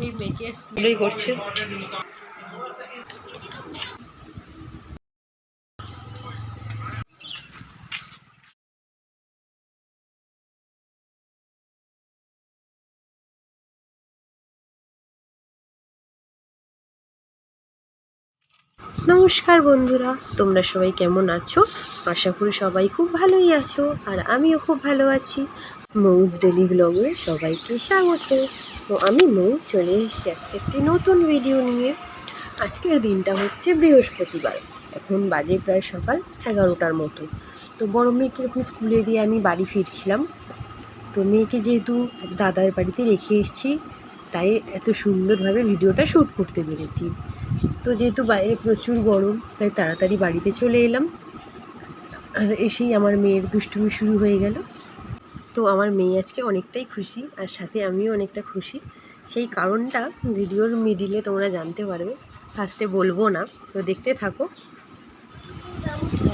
এই মেয়েকে স্কুলেই করছে। নমস্কার বন্ধুরা, তোমরা সবাই কেমন আছো? আশা করি সবাই খুব ভালোই আছো, আর আমিও খুব ভালো আছি। মৌজ ডেলি ব্লগে সবাইকে স্বাগত। তো আমি মৌ চলে এসেছি আজকে একটি নতুন ভিডিও নিয়ে। আজকের দিনটা হচ্ছে বৃহস্পতিবার। এখন বাজে প্রায় সকাল 11টার মতো। তো বড় মেয়েকে এখন স্কুলে দিয়ে আমি বাড়ি ফিরছিলাম। তো মেয়েকে যেহেতু দাদার বাড়িতে রেখে এসেছি, তাই এত সুন্দরভাবে ভিডিওটা শ্যুট করতে পেরেছি। তো যেহেতু বাইরে প্রচুর গরম, তাই তাড়াতাড়ি বাড়িতে চলে এলাম। আর এসেই আমার মেয়ের দুষ্টুমি শুরু হয়ে গেল। তো আমার মেয়ে আজকে অনেকটাই খুশি, আর সাথে আমিও অনেকটা খুশি। সেই কারণটা ভিডিওর মিডিলে তোমরা জানতে পারবে, ফার্স্টে বলবো না। তো দেখতে থাকো।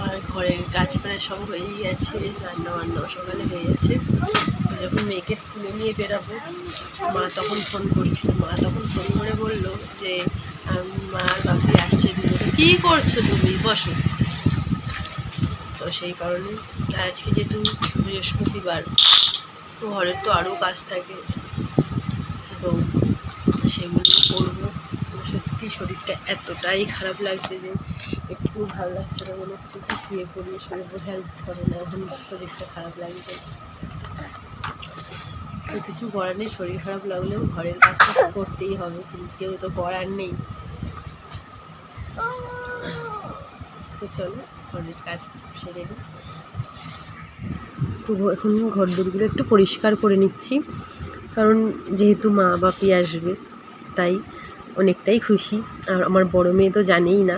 আর ঘরের কাজ প্রায় সব হয়েই গেছে, রান্না সকালে হয়ে গেছে। যখন মেয়েকে স্কুলে নিয়ে বেরাবো, মা তখন ফোন করছিল। মা তখন ফোন করে বললো যে মা আর বাপি আসছে, দুজনে কী করছো তুমি, বসো। তো সেই কারণে আজকে যেহেতু বৃহস্পতিবার, তো ঘরের তো আরও কাজ থাকে, তো সেগুলো করবো। সত্যি শরীরটা এতটাই খারাপ লাগছে যে একটু ভালো লাগছে না, মনে হচ্ছে কি শুয়ে পড়িয়ে হেল্প করে না, এখন শরীরটা খারাপ লাগছে। তো কিছু করার নেই, শরীর খারাপ লাগলেও ঘরের কাজটা করতেই হবে, কিন্তু কেউ তো করার নেই। তো চলো ঘরের কাজ সেরে নিই। তো এখন ঘর দোরগুলো একটু পরিষ্কার করে নিচ্ছি, কারণ যেহেতু মা বাপি আসবে, তাই অনেকটাই খুশি। আর আমার বড় মেয়ে তো জানেই না,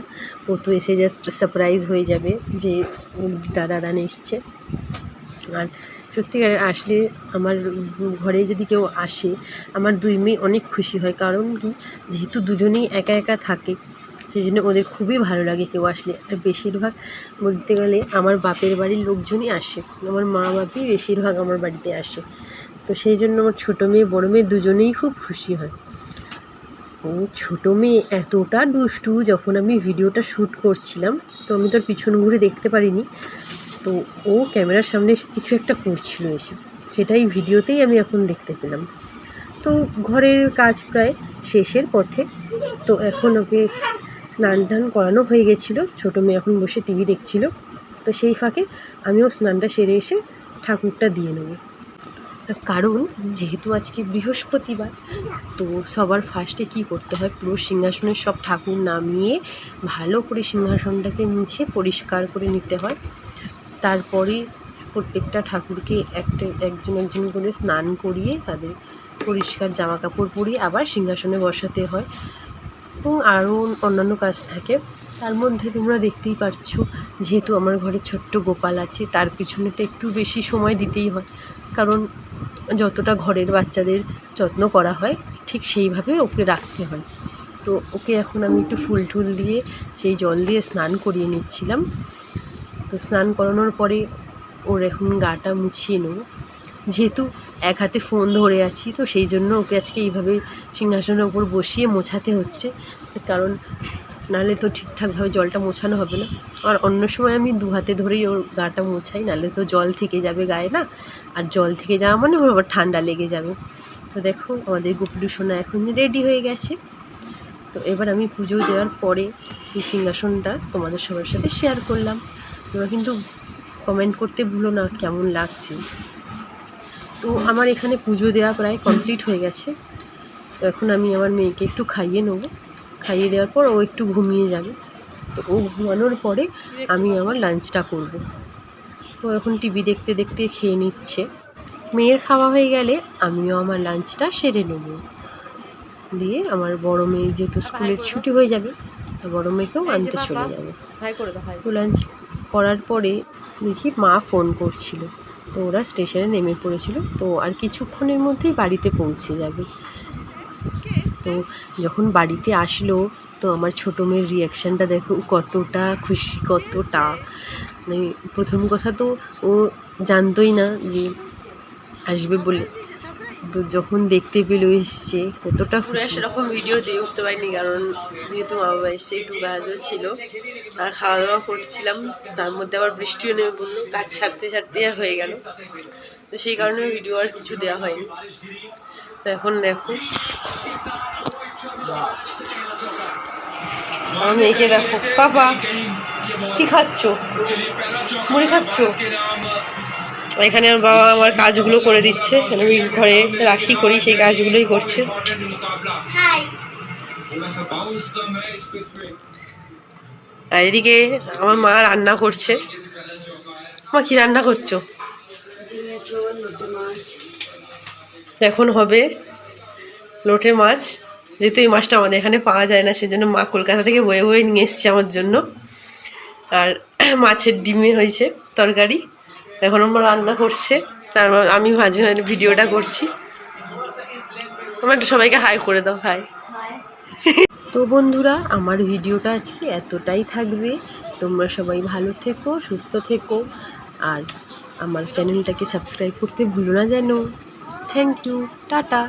ও তো এসে জাস্ট সারপ্রাইজ হয়ে যাবে যে দাদা এসছে। আর সত্যিকার আসলে আমার ঘরে যদি কেউ আসে, আমার দুই মেয়ে অনেক খুশি হয়। কারণ কি, যেহেতু দুজনেই একা একা থাকে, সেই জন্য ওদের খুবই ভালো লাগে কেউ আসলে। আর বেশিরভাগ বলতে গেলে আমার বাপের বাড়ির লোকজনই আসে, আমার মা বাপি বেশিরভাগ আমার বাড়িতে আসে। তো সেই জন্য আমার ছোটো মেয়ে বড়ো মেয়ে দুজনেই খুব খুশি হয়। ও ছোটো মেয়ে এতটা দুষ্টু, যখন আমি ভিডিওটা শ্যুট করছিলাম, তো আমি তোর পিছন ঘুরে দেখতে পারিনি। তো ও ক্যামেরার সামনে এসে কিছু একটা করছিল এসে, সেটাই ভিডিওতেই আমি এখন দেখতে পেলাম। তো ঘরের কাজ প্রায় শেষের পথে। তো এখন ওকে স্নান টান করানো হয়ে গেছিলো, ছোটো মেয়ে এখন বসে টিভি দেখছিল। তো সেই ফাঁকে আমিও স্নানটা সেরে এসে ঠাকুরটা দিয়ে নেব। কারণ যেহেতু আজকে বৃহস্পতিবার, তো সবার ফার্স্টে কী করতে হয়, পুরো সিংহাসনের সব ঠাকুর নামিয়ে ভালো করে সিংহাসনটাকে মুছে পরিষ্কার করে নিতে হয়। তারপরে প্রত্যেকটা ঠাকুরকে একজন করে স্নান করিয়ে তাদের পরিষ্কার জামা কাপড় পরিয়ে আবার সিংহাসনে বসাতে হয়, এবং আরও অন্যান্য কাজ থাকে। তার মধ্যে তোমরা দেখতেই পারছো, যেহেতু আমার ঘরে ছোট্ট গোপাল আছে, তার পিছনে তো একটু বেশি সময় দিতেই হয়। কারণ যতটা ঘরের বাচ্চাদের যত্ন করা হয়, ঠিক সেইভাবে ওকে রাখতে হয়। তো ওকে এখন আমি একটু ফুল টুল দিয়ে সেই জল দিয়ে স্নান করিয়ে নিচ্ছিলাম। তো স্নান করানোর পরে ওর এখন গাটা মুছিয়ে নেব। যেহেতু এক হাতে ফোন ধরে আছি, তো সেই জন্য ওকে আজকে এইভাবে সিংহাসনের ওপর বসিয়ে মোছাতে হচ্ছে, কারণ নাহলে তো ঠিকঠাকভাবে জলটা মোছানো হবে না। আর অন্য সময় আমি দু হাতে ধরেই ওর গাটা মোছাই, নাহলে তো জল থেকে যাবে গায়ে না, আর জল থেকে যাওয়া মানে ওর আবার ঠান্ডা লেগে যাবে। তো দেখো আমাদের গোপুলু সোনা এখন রেডি হয়ে গেছে। তো এবার আমি পুজো দেওয়ার পরে সেই সিংহাসনটা তোমাদের সবার সাথে শেয়ার করলাম। তোমরা কিন্তু কমেন্ট করতে ভুলো না কেমন লাগছে। তো আমার এখানে পুজো দেওয়া প্রায় কমপ্লিট হয়ে গেছে। তো এখন আমি আমার মেয়েকে একটু খাইয়ে নেব, খাইয়ে দেওয়ার পর ও একটু ঘুমিয়ে যাবে। তো ও ঘুমানোর পরে আমি আমার লাঞ্চটা করব। তো এখন টিভি দেখতে দেখতে খেয়ে নিচ্ছে। মেয়ের খাওয়া হয়ে গেলে আমিও আমার লাঞ্চটা সেরে নেব, দিয়ে আমার বড় মেয়ে যেহেতু স্কুলের ছুটি হয়ে যাবে, তো বড় মেয়েকেও আনতে চলে যাবে। তো লাঞ্চ করার পরে দেখি মা ফোন করছিল, তো ওরা স্টেশনে নেমে পড়েছিল, তো আর কিছুক্ষণের মধ্যেই বাড়িতে পৌঁছে যাবে। তো যখন বাড়িতে আসলো, তো আমার ছোটো মেয়ের রিয়াকশানটা দেখো, কতটা খুশি, কতটা মানে প্রথম কথা তো ও জানতোই না যে আসবে বলে। তো যখন দেখতে পেলো এসছে কতটা খুশি। সেরকম ভিডিও দিয়ে উঠতে পারিনি, কারণ যেহেতু মা বাবা এসছে একটু কাজও ছিল আর খাওয়া দাওয়া করছিলাম, তার মধ্যে আবার বৃষ্টিও নেমে পড়লো, কাজ সারতে সারতে আর হয়ে গেল, তো সেই কারণে ভিডিও আর কিছু দেওয়া হয়নি। তো এখন দেখো আমার মেয়েকে দেখো, পাপা কি খাচ্ছ? মুড়ি খাচ্ছ? এখানে আমার বাবা আমার কাজগুলো করে দিচ্ছে, আমি ঘরে রাখি করি সেই কাজগুলোই করছে। আর এদিকে আমার মা রান্না করছে। মা কি রান্না করছো? এখন হবে লোটে মাছ, যেহেতু এই মাছটা আমাদের এখানে পাওয়া যায় না, সেজন্য মা কলকাতা থেকে বয়ে বয়ে নিয়ে এসছে আমার জন্য। আর মাছের ডিমে হয়েছে তরকারি, এখন আমার রান্না করছে, তারপর আমি মাঝে মাঝে ভিডিওটা করছি। আমার একটু সবাইকে হাই করে দাও, হাই। তো বন্ধুরা, আমার ভিডিওটা আজকে এতটাই থাকবে। তোমরা সবাই ভালো থেকো, সুস্থ থেকো, আর আমার চ্যানেলটাকে সাবস্ক্রাইব করতে ভুলো না যেন। Thank you, tata.